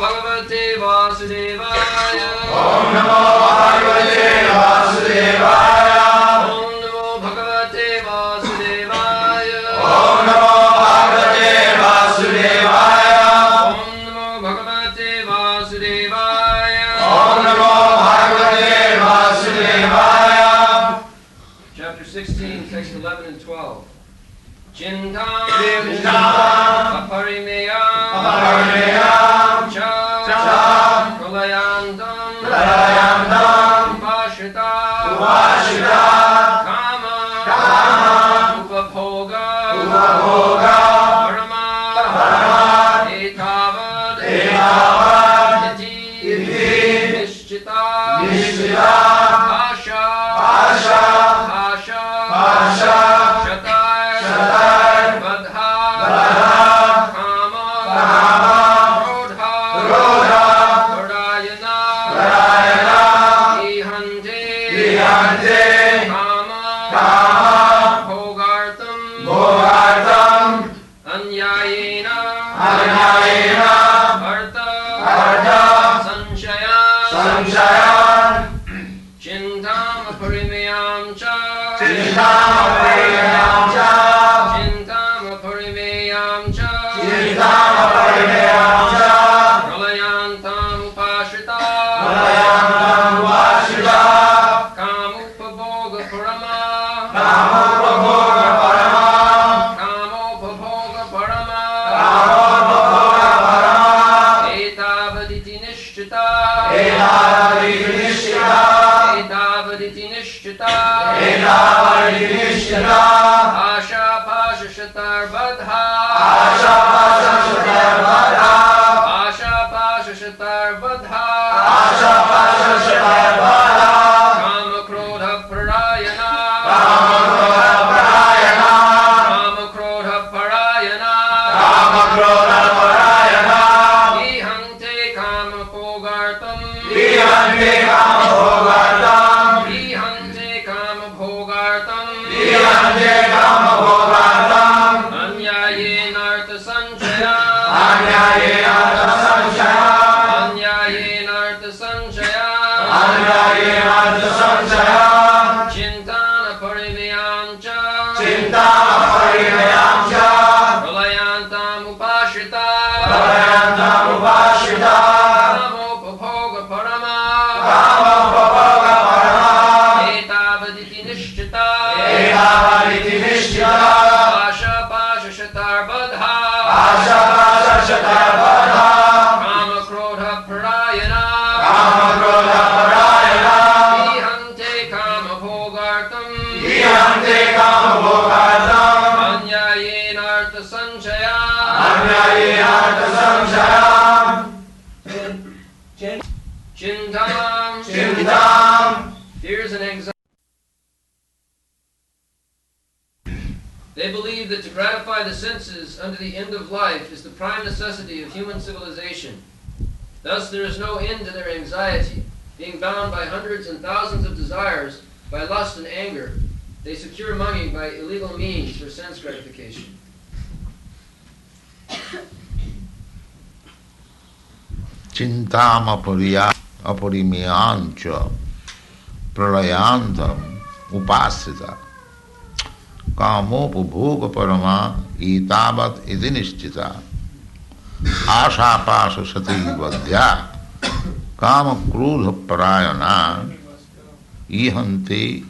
भगवते वासुदेवाय Om Namo Bhagavate Vasudevaya. Om Namo Bhagavate Vasudevaya Om Namo Bhagavate Vasudevaya. Om Namo Bhagavate Vasudevaya Om Namo Bhagavate Vasudevaya. Chapter 16, text 11 and 12. Chintam Aparimeyam Aparimeyam Cha Cha Pralayantam Upashita Kama Upabhoga Parama Etavad Iti Nishchita Asha Shatar Vadha Kama Rodha Pradayana Ihante Kama Bhogartam Anyayena Artha Sanshaya Chintam Aparimeyam Cha Chintam Aparimeyam Cha Pralayantam Upashita Kamupabhoga Parama Kamopabhoga Parama Etavaditi Nishchita Etavaditi Nishchita Asha Pasha Shatar Vadha Asha Pasha Shatar Vadha Kama Krodha Parayana Kama Krodha Parayana Ihante Kama Bhogartam Ihante Kama Bhogartam Anyayenartha Sanchaya Anyayenartha Sanchaya Chintana Parimeyam Cha Pralayantam Upashita Kamopabhoga Parama Etavaditi Nishchita Asha Pasha Shatar Vadha Kama Krodha Parayana Ihante Kama Bhogartam Anyayenartha Sanchaya Chintam Fears and anxiety. They believe that to gratify the senses unto the end of life is the prime necessity of human civilization. Thus there is no end to their anxiety. Being bound by hundreds and thousands of desires, by lust and anger, they secure money by illegal means for sense gratification. Chintam Aparimyancha Pralayantam Upasita Kamopabhoga Parama Etavat Idinishchita Asha Pasha Sati Vadhya Kama Krudha Parayana Ihante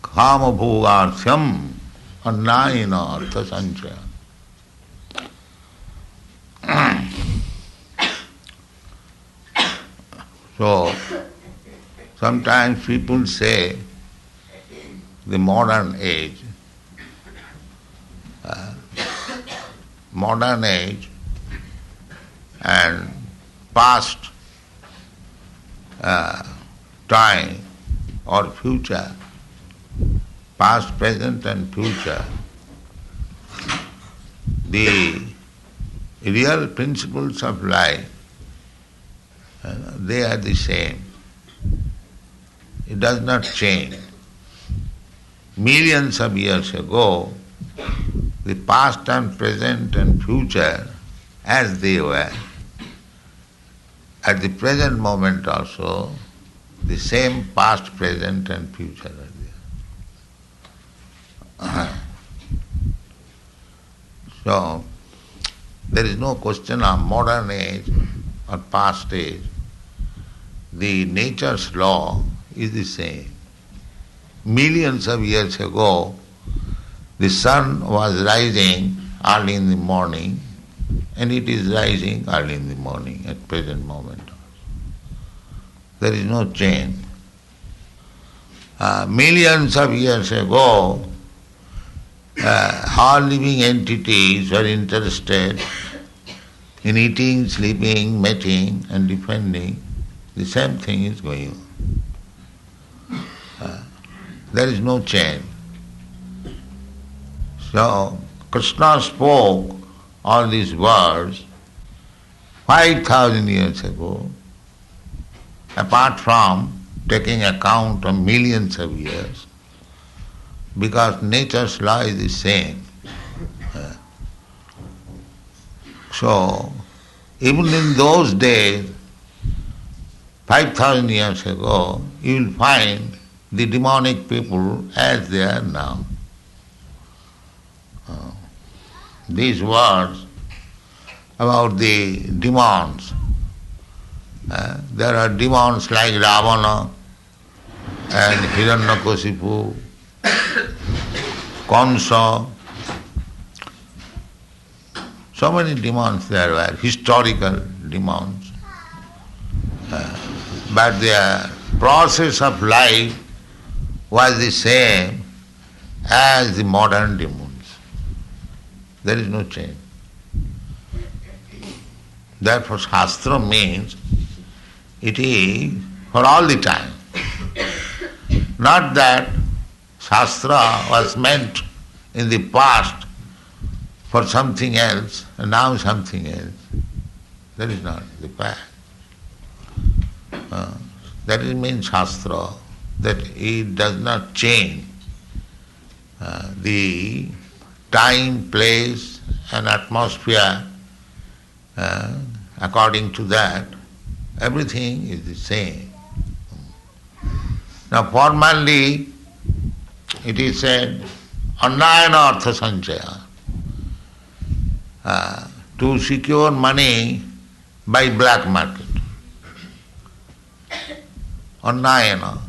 Kama Bhogarthyam Annayena Artha Sanchaya. So, sometimes people say the modern age and past time or future, past, present and future, the real principles of life, they are the same. It does not change. Millions of years ago, the past and present and future, as they were, at the present moment also, the same past, present and future are there. So, there is no question of modern age or past age. The nature's law is the same. Millions of years ago, the sun was rising early in the morning, and it is rising early in the morning at present moment. There is no change. Millions of years ago, all living entities were interested in eating, sleeping, mating and defending. The same thing is going on. There is no change. So, Krishna spoke all these words 5,000 years ago, apart from taking account of millions of years, because nature's law is the same. So, even in those days, 5,000 years ago, you will find the demonic people as they are now. These words about the demons, there are demons like Ravana and Hiranyakasipu, Kamsa. So many demons there were, historical demons. But their process of life was the same as the modern demons. There is no change. Therefore, Shastra means it is for all the time. Not that Shastra was meant in the past for something else and now something else. That is not the fact. That is means Shastra, that it does not change the time, place and atmosphere. According to that, everything is the same. Now formally it is said, Annayana Artha Sanchaya, to secure money by black market. Annayana.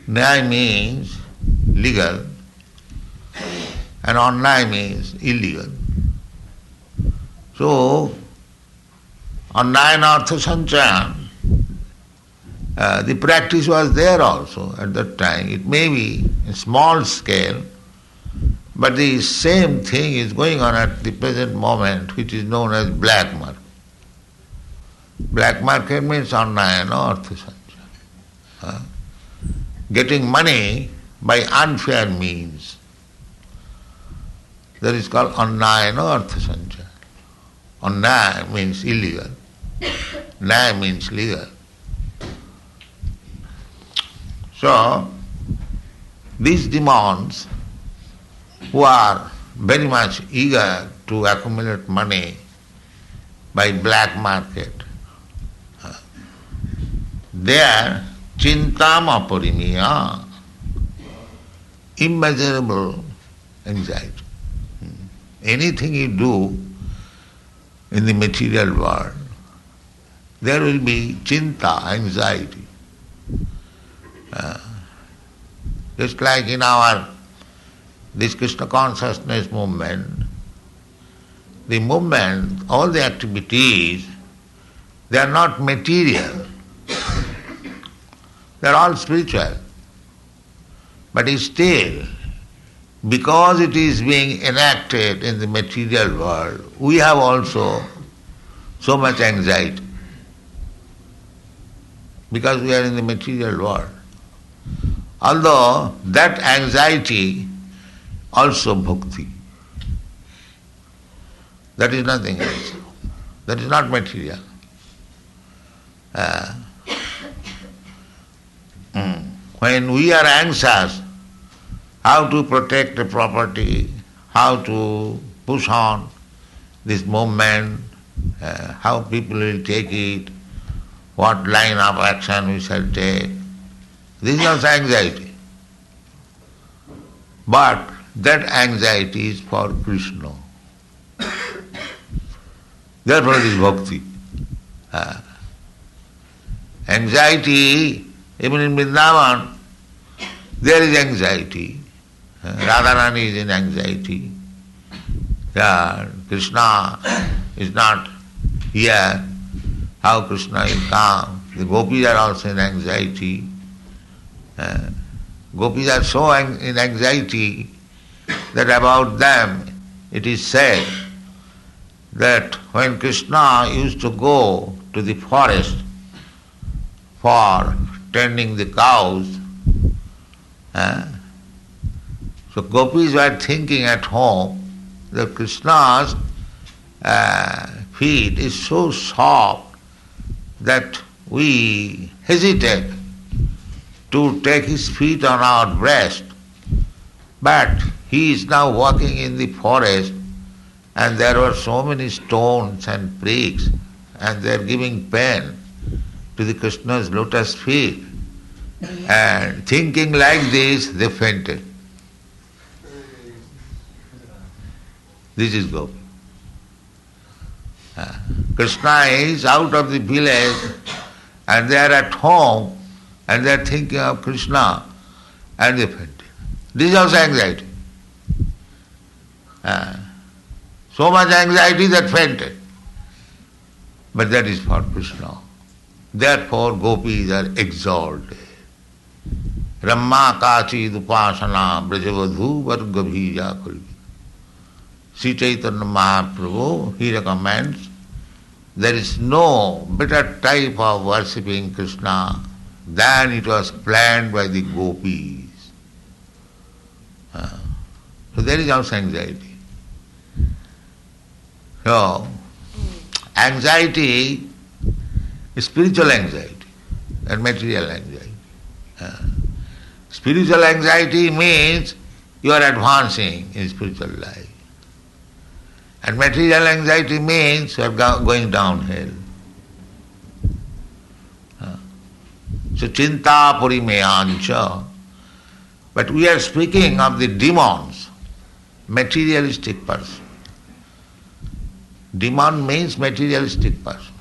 Nyaya means legal and annaya means illegal. So, annayana artha sanchayan, the practice was there also at that time. It may be in small scale, but the same thing is going on at the present moment, which is known as black market. Black market means annayana artha sanchayan. Getting money by unfair means. That is called annayana artha sanchaya. Annaya means illegal. Nyaya means legal. So, these demons who are very much eager to accumulate money by black market, they are chintam aparimiya, immeasurable anxiety. Anything you do in the material world, there will be chinta, anxiety. Just like in this Krishna consciousness movement, the movement, all the activities, they are not material. They are all spiritual. But still, because it is being enacted in the material world, we have also so much anxiety. Because we are in the material world. Although that anxiety also bhakti. That is nothing else. That is not material. When we are anxious how to protect the property, how to push on this movement how people will take it, what line of action we shall take. This is also anxiety. But that anxiety is for Krishna. Therefore it is bhakti. Anxiety, even in Vrindavan, there is anxiety. Radharani is in anxiety. Krishna is not here. How Krishna will come? The gopis are also in anxiety. Gopis are so in anxiety that about them it is said that when Krishna used to go to the forest for tending the cows, so gopis were thinking at home that Krishna's feet is so soft that we hesitate to take his feet on our breast. But he is now walking in the forest and there were so many stones and pricks and they are giving pain to the Krishna's lotus feet. And thinking like this, they fainted. This is Gopi. Krishna is out of the village and they are at home and they are thinking of Krishna and they fainted. This is also anxiety. So much anxiety that fainted. But that is for Krishna. Therefore gopis are exalted. Ramma kachi dupasana brajavadhu varga bhija kulvi. Sri Chaitanya Mahaprabhu, he recommends, there is no better type of worshipping Krishna than it was planned by the gopis. So there is also anxiety. So, anxiety is spiritual anxiety and material anxiety. Spiritual anxiety means you are advancing in spiritual life. And material anxiety means you are going downhill. So chinta purimeyancha. But we are speaking of the demons, materialistic person. Demon means materialistic person,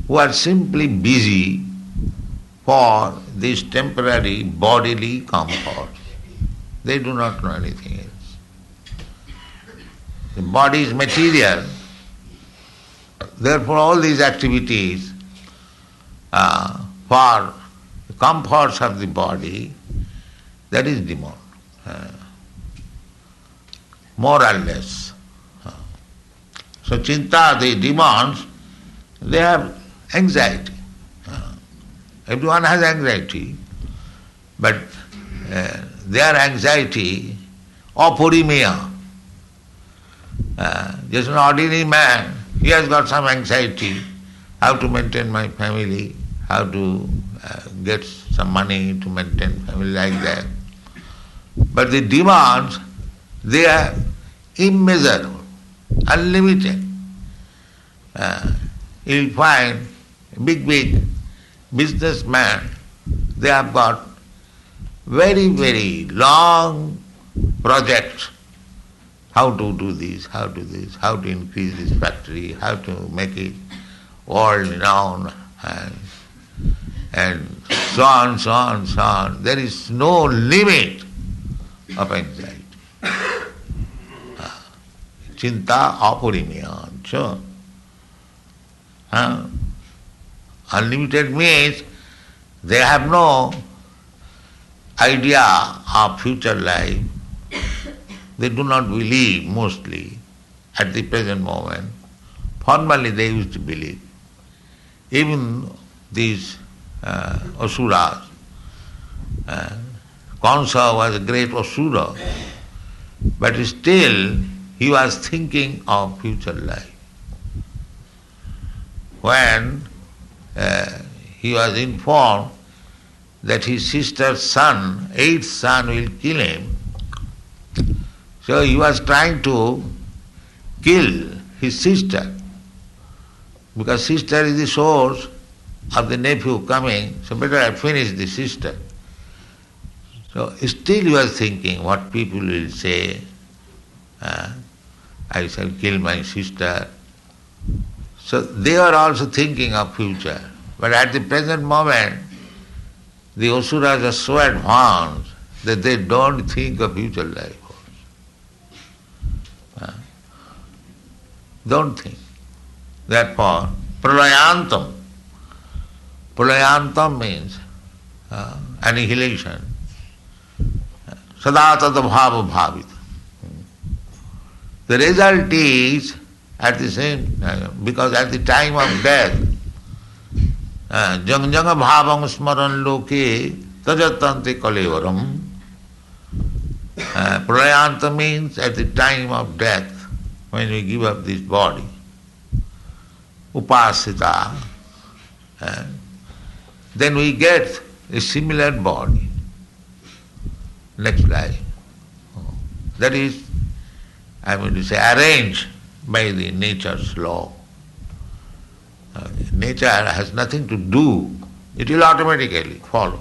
who are simply busy for this temporary bodily comfort. They do not know anything else. The body is material, therefore all these activities for the comforts of the body, that is demon, more or less. So chinta, the demons, they have anxiety. Everyone has anxiety, but their anxiety, apurimeya. Just an ordinary man, he has got some anxiety, how to maintain my family, how to get some money to maintain family like that. But the demands, they are immeasurable, unlimited. You'll find big businessmen, they have got very long projects. How to do this, how to increase this factory, how to make it world renowned, and so on. There is no limit of anxiety. Chinta apurimeyancha. Unlimited means they have no idea of future life. They do not believe mostly at the present moment. Formerly they used to believe. Even these asuras, Kansa was a great asura, but still he was thinking of future life. When he was informed that his sister's son, eighth son, will kill him, so he was trying to kill his sister, because sister is the source of the nephew coming, so better I finish the sister. So still you are thinking what people will say, I shall kill my sister. So they are also thinking of future. But at the present moment, the Asuras are so advanced that they don't think of future life. Don't think. Therefore, pralayantam. Pralayantam means annihilation. Sadatata bhava bhavita. The result is at the same time, because at the time of death, jang janga bhavang smaran loke tajatante kalevaram. Pralayanta means at the time of death, when we give up this body, upasita, then we get a similar body next life. That is, I mean to say, arranged by the nature's law. Nature has nothing to do, it will automatically follow.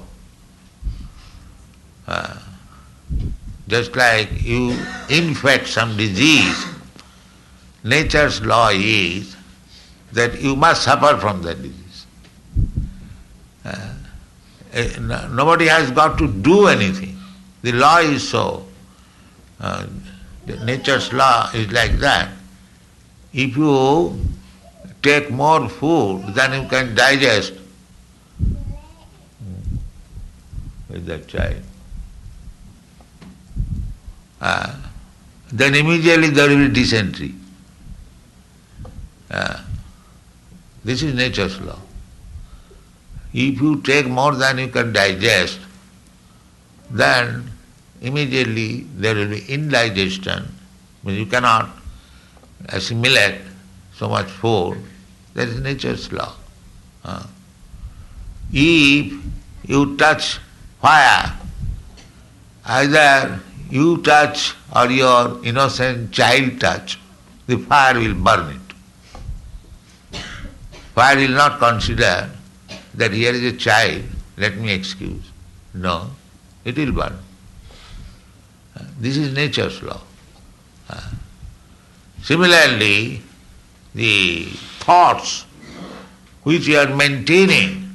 Just like you infect some disease, nature's law is that you must suffer from that disease. Nobody has got to do anything. The law is so. Nature's law is like that. If you take more food than you can digest, with that child, then immediately there will be dysentery. This is nature's law. If you take more than you can digest, then immediately there will be indigestion, means you cannot assimilate so much food. That is nature's law. If you touch fire, either you touch or your innocent child touch, the fire will burn it. Fire will not consider that here is a child, let me excuse. No, it will burn. This is nature's law. Similarly, the thoughts which you are maintaining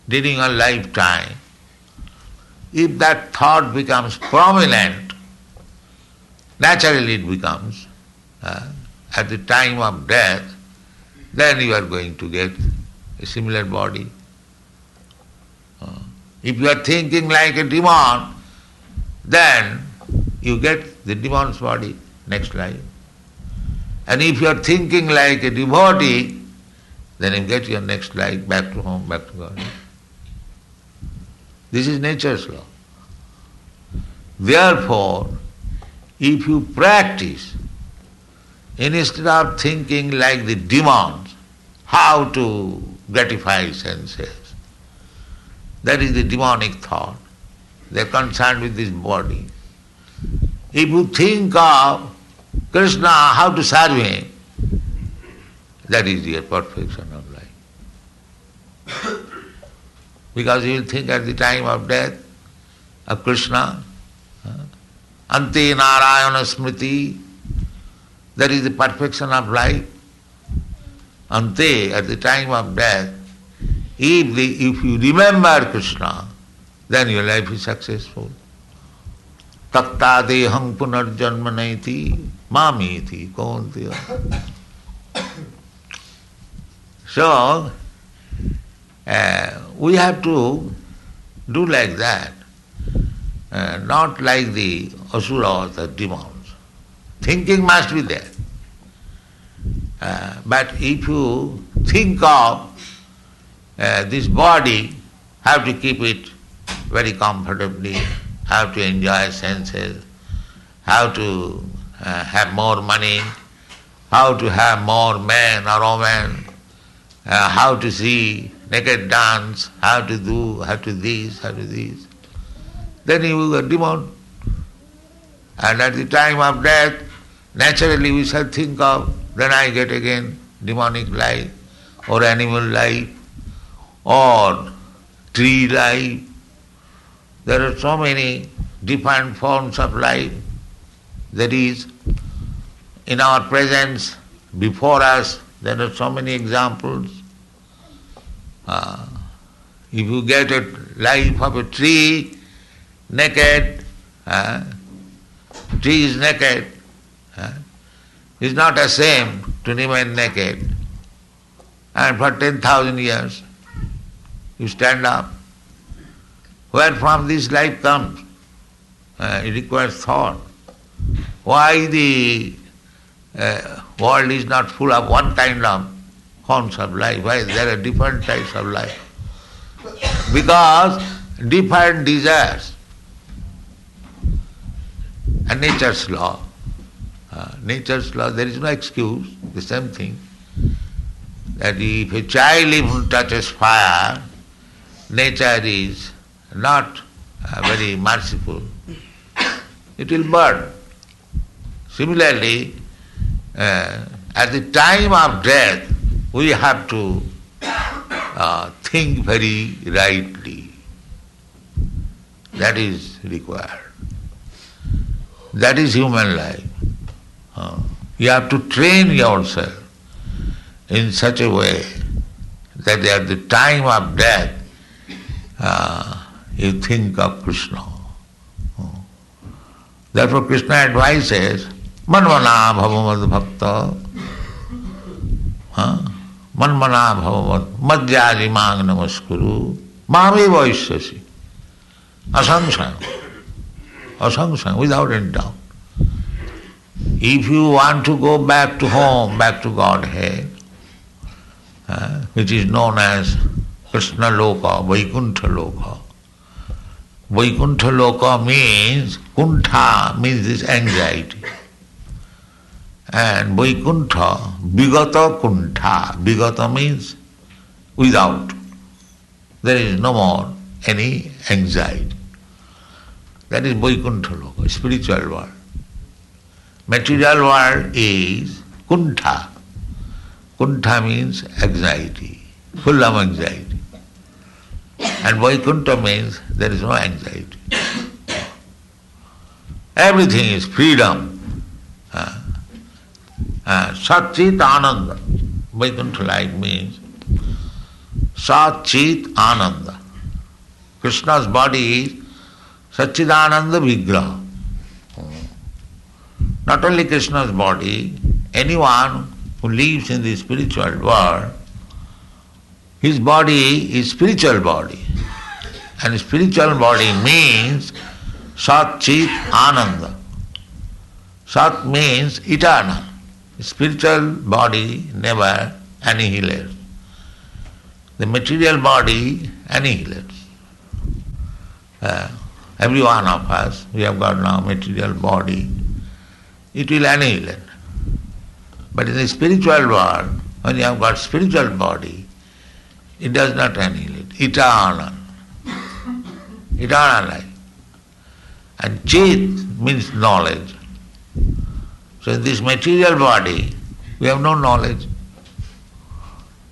during your lifetime, if that thought becomes prominent, naturally it becomes, at the time of death, then you are going to get a similar body. If you are thinking like a demon, then you get the demon's body next life. And if you are thinking like a devotee, then you get your next life back to home, back to God. This is nature's law. Therefore, if you practice, instead of thinking like the demons, how to gratify senses, that is the demonic thought. They are concerned with this body. If you think of Krishna, how to serve him, that is your perfection of life. Because you will think at the time of death of Krishna, Ante Narayana Smriti, that is the perfection of life. Ante, at the time of death, if you remember Krishna, then your life is successful. Takta deham punarjanmanaiti mamiti kaunteya. So, we have to do like that, not like the asuras, the demons. Thinking must be there. But if you think of this body, have to keep it very comfortably, have to enjoy senses, how to have more money, how to have more men or women, how to see naked dance, how to this, then you are demon. And at the time of death, naturally we shall think of then I get again demonic life, or animal life, or tree life. There are so many different forms of life. That is, in our presence, before us, there are so many examples. If you get a life of a tree, naked, tree is naked, is not ashamed to remain naked, and for 10,000 years you stand up. Where from this life comes? It requires thought. Why the world is not full of one kind of forms of life? Why there are different types of life? Because different desires and nature's law. Nature's law, there is no excuse, the same thing. That if a child even touches fire, nature is not very merciful. It will burn. Similarly, at the time of death, we have to think very rightly. That is required. That is human life. You have to train yourself in such a way that at the time of death, you think of Krishna. Therefore Krishna advises, manmana bhavamad bhakta, manmana bhavamad madhyaji mang namaskuru, mami vaishyasi, asangsang, without any doubt. If you want to go back to home, back to Godhead, which is known as Krishna Loka, Vaikuntha Loka. Vaikuntha Loka means, Kuntha means this anxiety. And Vaikuntha, Vigata Kuntha. Vigata means without. There is no more any anxiety. That is Vaikuntha Loka, spiritual world. Material world is Kuntha. Kuntha means anxiety, full of anxiety. And Vaikuntha means there is no anxiety. Everything is freedom. Sat-Chit Ananda. Vaikuntha life means Sat-Chit Ananda. Krishna's body is Satchidananda Vigraha. Not only Krishna's body, anyone who lives in the spiritual world, his body is spiritual body. And spiritual body means Sat Chit Ananda. Sat means eternal. Spiritual body never annihilates. The material body annihilates. Every one of us, we have got now material body, it will annihilate. But in the spiritual world, when you have got spiritual body, it does not annihilate. Eternal. Eternal life. And Chit means knowledge. So in this material body, we have no knowledge.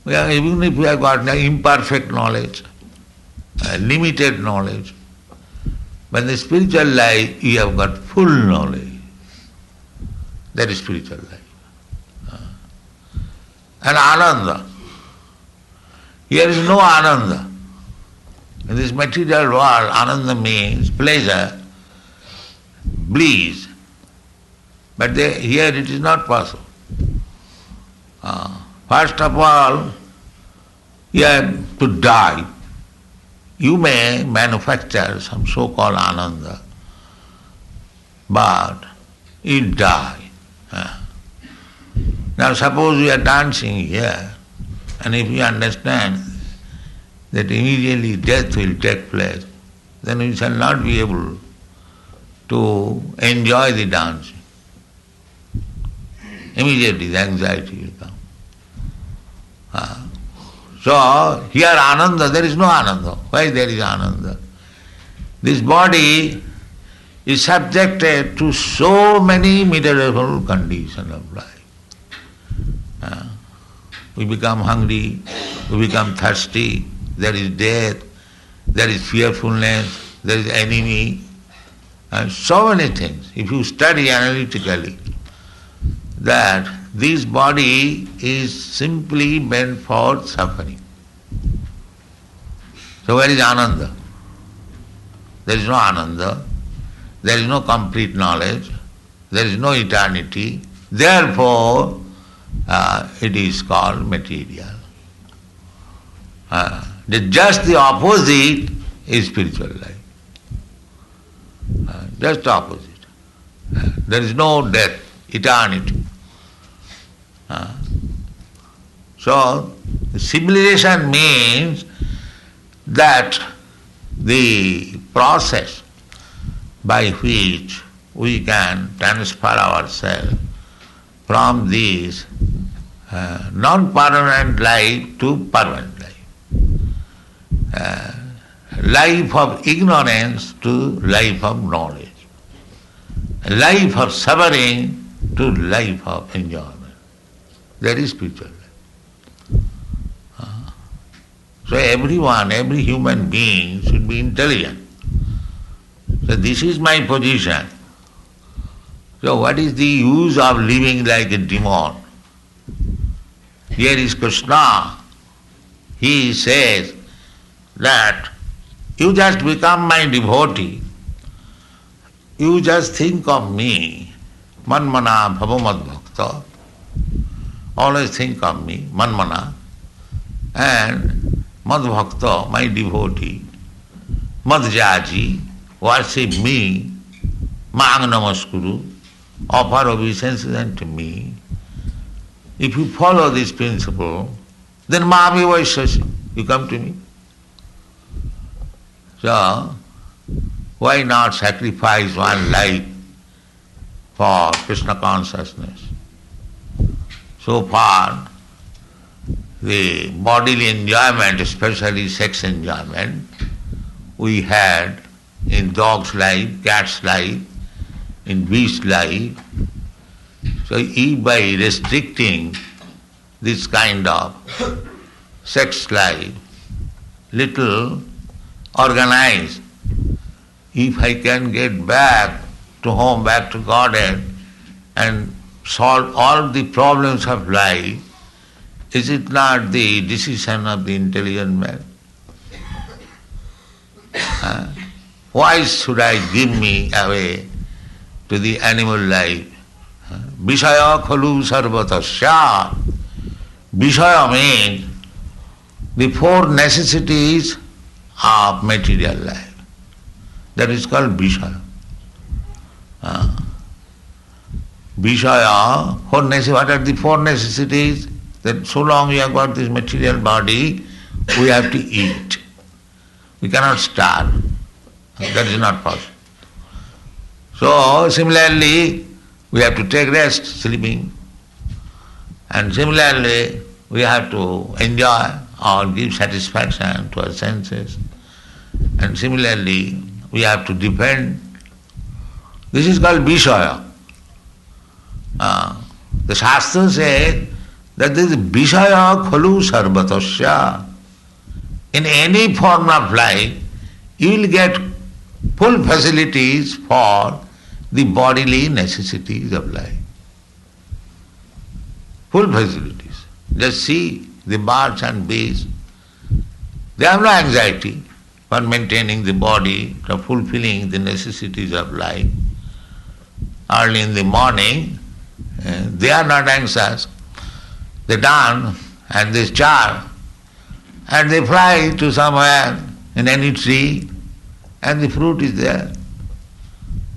Even if we have got imperfect knowledge, limited knowledge, but in the spiritual life, you have got full knowledge. That is spiritual life. And Ananda. Here is no Ananda. In this material world, Ananda means pleasure, bliss. But here it is not possible. First of all, you have to die. You may manufacture some so-called Ananda, but you die. Now suppose we are dancing here, and if you understand that immediately death will take place, then we shall not be able to enjoy the dancing. Immediately the anxiety will come. So here Ananda, there is no Ananda. Why there is Ananda? This body is subjected to so many miserable conditions of life. We become hungry, we become thirsty, there is death, there is fearfulness, there is enemy, and so many things. If you study analytically, that this body is simply meant for suffering. So where is Ananda? There is no Ananda, there is no complete knowledge, there is no eternity, therefore it is called material. Just the opposite is spiritual life. Just opposite. There is no death, eternity. So, civilization means that the process by which we can transfer ourselves from this non-permanent life to permanent life. Life of ignorance to life of knowledge. Life of suffering to life of enjoyment. That is spiritual life. So everyone, every human being should be intelligent. So this is my position. So what is the use of living like a demon? Here is Krishna. He says that you just become my devotee. You just think of me. Manmana bhavamad bhakta. Always think of me, manmana. And mad bhakta, my devotee. Madhyaji, worship me. Mang namaskuru. Offer obeisance unto me. If you follow this principle, then Mami Vaishasi, you come to me. So, why not sacrifice one life for Krishna consciousness? So far, the bodily enjoyment, especially sex enjoyment, we had in dog's life, cat's life, in beast's life. So if by restricting this kind of sex life, little organized, if I can get back to home, back to Godhead, and solve all the problems of life, is it not the decision of the intelligent man? Why should I give me away to the animal life? Vishaya khalu sarvatasya. Vishaya means the four necessities of material life. That is called Vishaya. Vishaya, what are the four necessities? That so long we have got this material body, we have to eat. We cannot starve. That is not possible. So similarly, we have to take rest, sleeping. And similarly, we have to enjoy or give satisfaction to our senses. And similarly, we have to defend. This is called Vishaya. The Shastra says that this Vishaya khalu sarvatasya. In any form of life, you will get full facilities for the bodily necessities of life. Full facilities. Just see the birds and bees. They have no anxiety for maintaining the body, for fulfilling the necessities of life. Early in the morning, they are not anxious. They dance and they charm and they fly to somewhere in any tree and the fruit is there.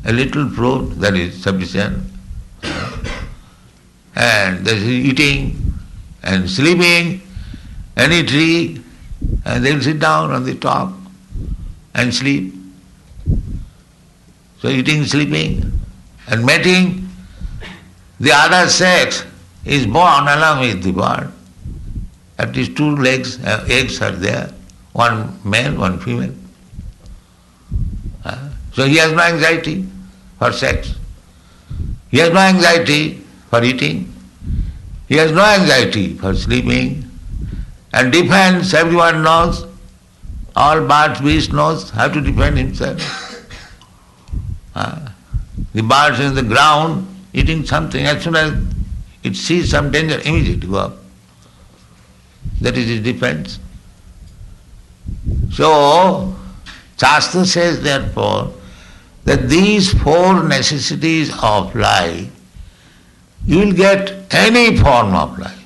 A little fruit, that is sufficient. And there is eating and sleeping, any tree, and they will sit down on the top and sleep. So eating, sleeping and mating, the other sex is born along with the bird. At least two eggs are there, one male, one female. So he has no anxiety for sex. He has no anxiety for eating. He has no anxiety for sleeping. And defense, everyone knows. All birds, beasts knows how to defend himself. The birds in the ground eating something, as soon as it sees some danger, immediately go up. That is his defense. So, Shastra says therefore that these four necessities of life, you will get any form of life,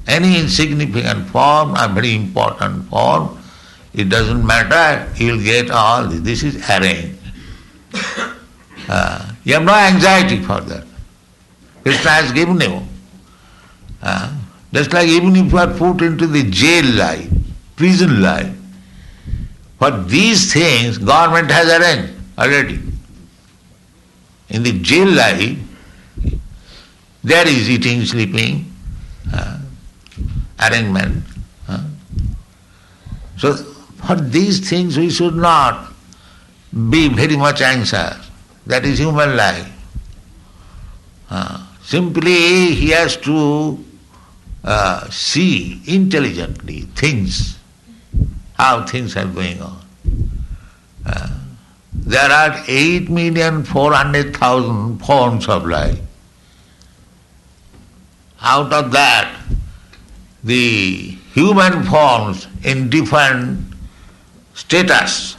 any insignificant form or very important form, it doesn't matter, you will get all this. This is arranged. You have no anxiety for that. Krishna has given you. Just like even if you are put into the jail life, prison life, for these things government has arranged already. In the jail life, there is eating, sleeping, arrangement. So for these things we should not be very much anxious. That is human life. Simply he has to see intelligently things, how things are going on. There are 8,400,000 forms of life. Out of that, the human forms in different status,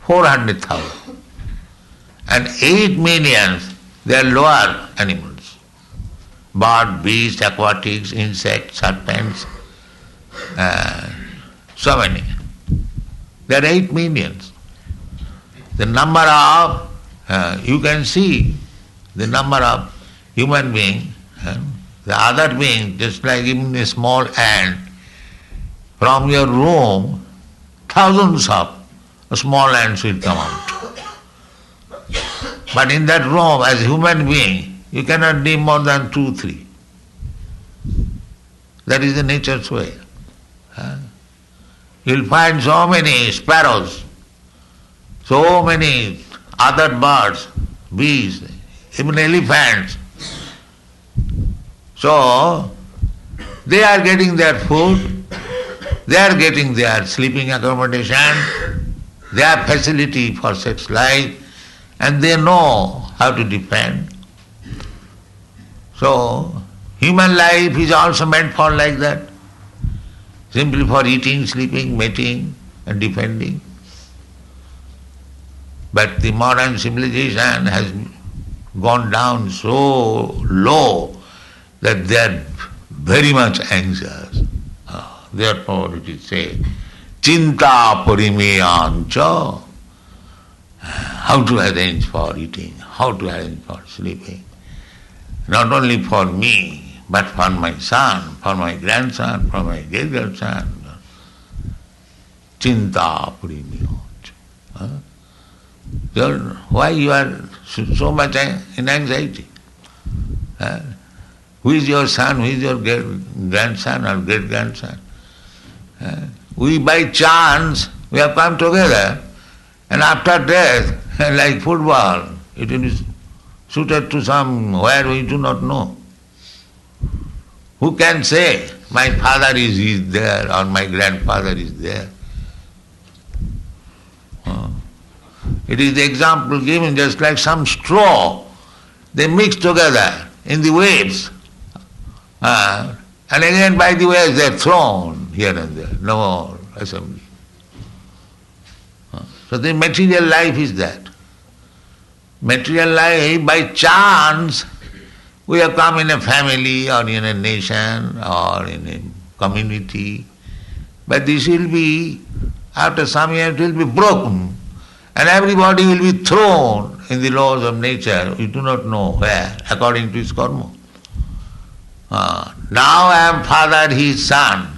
400,000. And 8 million, they are lower animals. Bird, beast, aquatics, insects, serpents, so many. There are 8 millions. The number of, you can see the number of human beings, the other being, just like even a small ant, from your room, thousands of small ants will come out. But in that room, as a human being, you cannot live more than 2, 3. That is the nature's way. You'll find so many sparrows, so many other birds, bees, even elephants. So, they are getting their food, they are getting their sleeping accommodation, their facility for sex life, and they know how to defend. So, human life is also meant for like that, simply for eating, sleeping, mating and defending. But the modern civilization has gone down so low that they are very much anxious. Therefore it is said, Chinta parimeyancha, how to arrange for eating, how to arrange for sleeping. Not only for me, but for my son, for my grandson, for my great-grandson. Chinta parimeyancha. Why you are so much in anxiety? Who is your son, who is your grandson or great-grandson? We by chance, we have come together, and after death, like football, it will be suited to somewhere we do not know. Who can say, my father is there or my grandfather is there? It is the example given just like some straw, they mix together in the waves. And again by the waves they are thrown here and there, no more assembly. So the material life is that. Material life, by chance, we have come in a family or in a nation or in a community, but this will be, after some years, it will be broken, and everybody will be thrown in the laws of nature, we do not know where, according to his karma. Now I am father, he is son,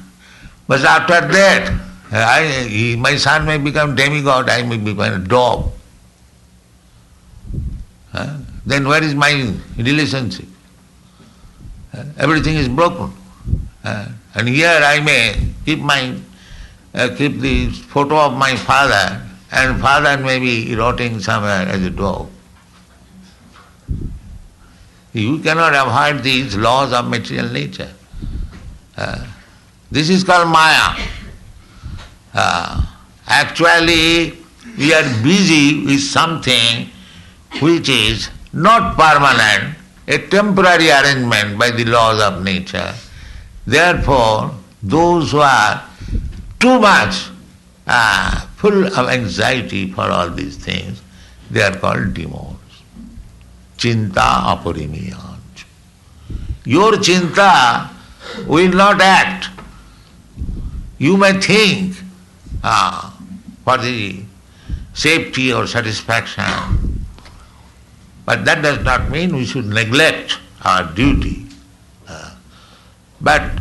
but after that, my son may become demigod, I may become a dog. Then where is my relationship? Everything is broken. And here I may keep the photo of my father, and father may be rotting somewhere as a dog. You cannot avoid these laws of material nature. This is called Maya. Actually, we are busy with something which is not permanent, a temporary arrangement by the laws of nature. Therefore, those who are too much full of anxiety for all these things, they are called demons. Chinta aparimiyaj. Your chinta will not act. You may think for the safety or satisfaction, but that does not mean we should neglect our duty. But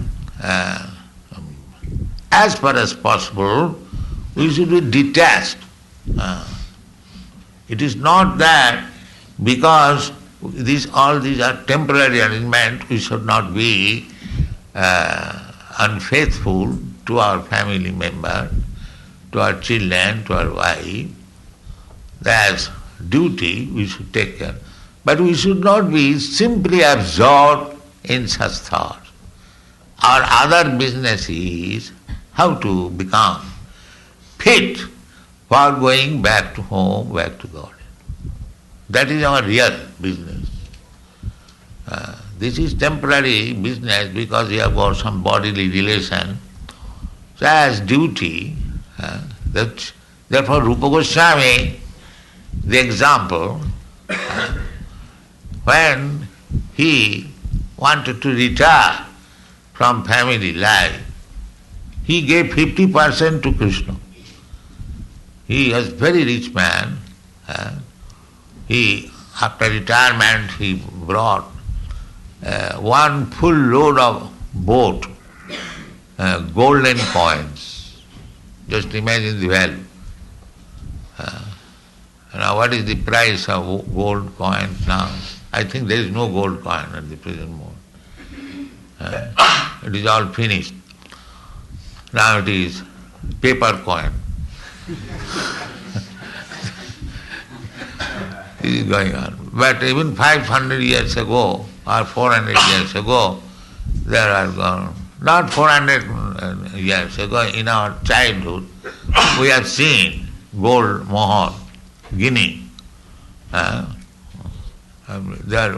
as far as possible, we should be detached. It is not that because all these are temporary arrangements, we should not be unfaithful to our family member, to our children, to our wife. That's duty, we should take care. But we should not be simply absorbed in such thoughts. Our other business is how to become fit for going back to home, back to God. That is our real business. This is temporary business because we have got some bodily relation. So as duty, therefore Rupa Goswami, the example, when he wanted to retire from family life, he gave 50% to Krishna. He was a very rich man. After retirement, he brought one full load of boat, golden coins. Just imagine the value. Now what is the price of gold coins now? I think there is no gold coin at the present moment. It is all finished. Now it is paper coin. This is going on. But even 500 years ago or 400 years ago, there are gone. Not 400 years ago, in our childhood, we have seen gold mohor, guinea. They are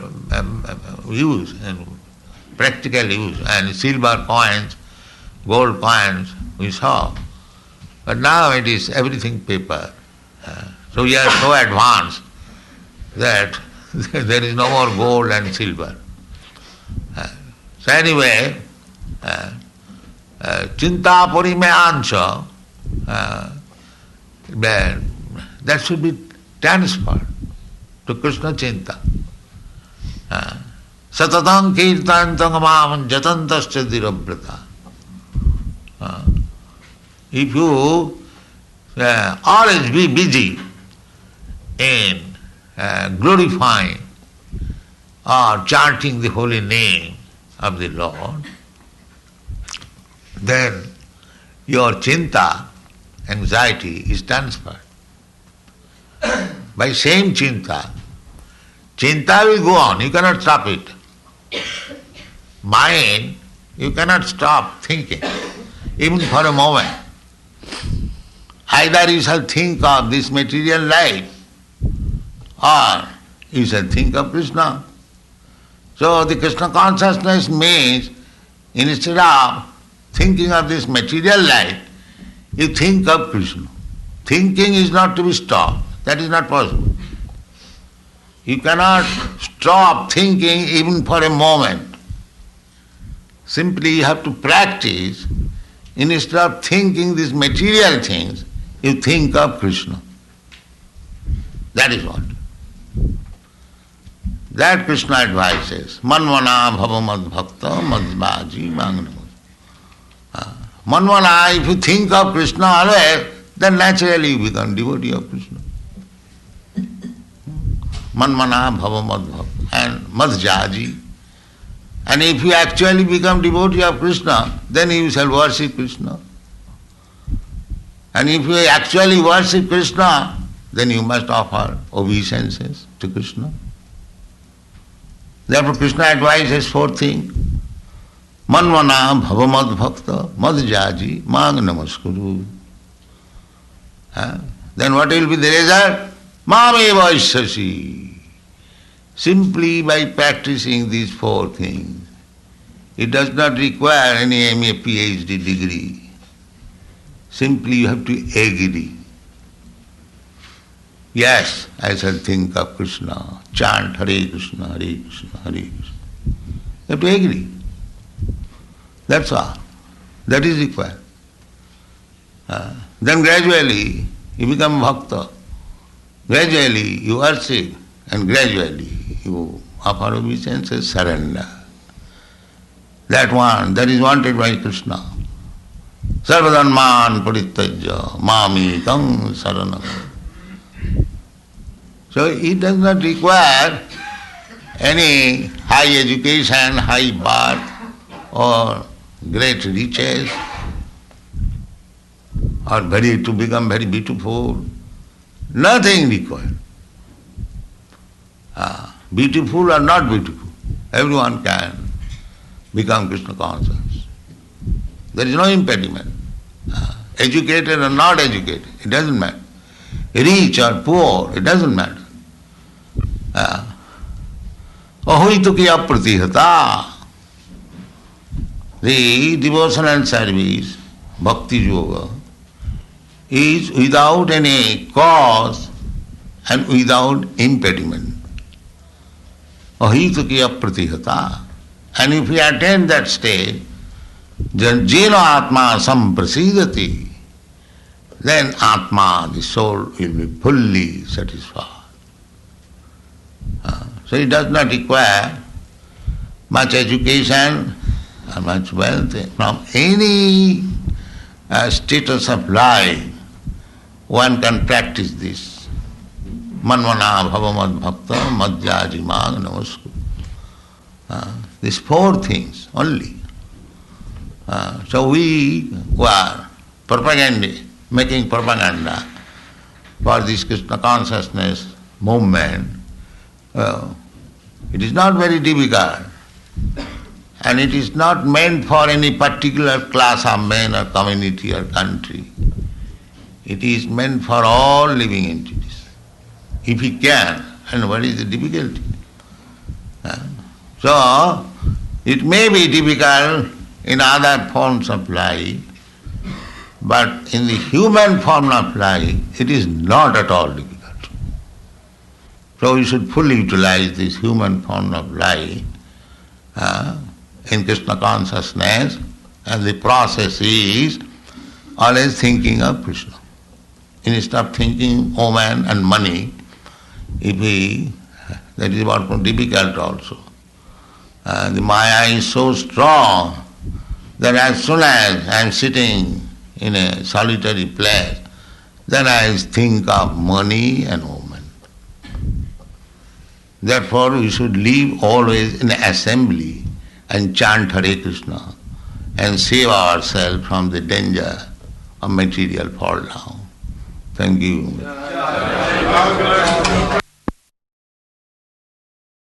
used, and practical use, and silver coins, gold coins we saw. But now it is everything paper. So we are so advanced that there is no more gold and silver. So anyway, chinta parimayancha, that should be transferred to Krishna chinta. Satatam kirtantam amam jatantascha dhirabrata. If you always be busy in glorifying or chanting the holy name of the Lord, then your chinta, anxiety, is transferred. By same chinta will go on, you cannot stop it. Mind, you cannot stop thinking, even for a moment. Either you shall think of this material life, or you shall think of Krishna. So the Krishna consciousness means, instead of thinking of this material life, you think of Krishna. Thinking is not to be stopped. That is not possible. You cannot stop thinking even for a moment. Simply you have to practice. Instead of thinking these material things, you think of Krishna. That is what. That Krishna advises. Manvana bhava mad bhakta madvaji mangnam. Manvana, if you think of Krishna always, then naturally you become devotee of Krishna. Manvana bhava mad bhakta and madjaji. And if you actually become devotee of Krishna, then you shall worship Krishna. And if you actually worship Krishna, then you must offer obeisances to Krishna. Therefore Krishna advises four things. Manvana bhavamad bhakta madjaji mang namaskuru. Then what will be the result? Mameva ishyasi. Simply by practicing these four things. It does not require any MA, PhD degree. Simply you have to agree. Yes, I shall think of Krishna, chant Hare Krishna, Hare Krishna, Hare Krishna. You have to agree. That's all. That is required. Then gradually you become bhakta. Gradually you worship and gradually you offer obeisance, surrender. That is wanted by Krishna. Sarvadharman parittajya mamekam saranam. So it does not require any high education, high birth, or great riches, or to become very beautiful. Nothing required. Beautiful or not beautiful, everyone can become Krishna conscious. There is no impediment. Educated or not educated, it doesn't matter. Rich or poor, it doesn't matter. Ahoituki apratihata. The devotional service, bhakti yoga, is without any cause and without impediment. Ahituki apratihata. And if we attain that state, then jena atma samprasidati, then atma, the soul, will be fully satisfied. So it does not require much education or much wealth from any status of life. One can practice this. Manvana bhavamad bhakta madhyaji mag namaskuru. These four things only. So we were making propaganda for this Krishna consciousness movement. It is not very difficult, and it is not meant for any particular class of men or community or country. It is meant for all living entities, if he can. And what is the difficulty? So, it may be difficult in other forms of life, but in the human form of life, it is not at all difficult. So we should fully utilize this human form of life in Krishna consciousness, and the process is always thinking of Krishna. Instead of thinking woman and money, that is what difficult also. The Maya is so strong that as soon as I am sitting in a solitary place, then I think of money and woman. Therefore we should live always in assembly and chant Hare Krishna and save ourselves from the danger of material fall down. Thank you.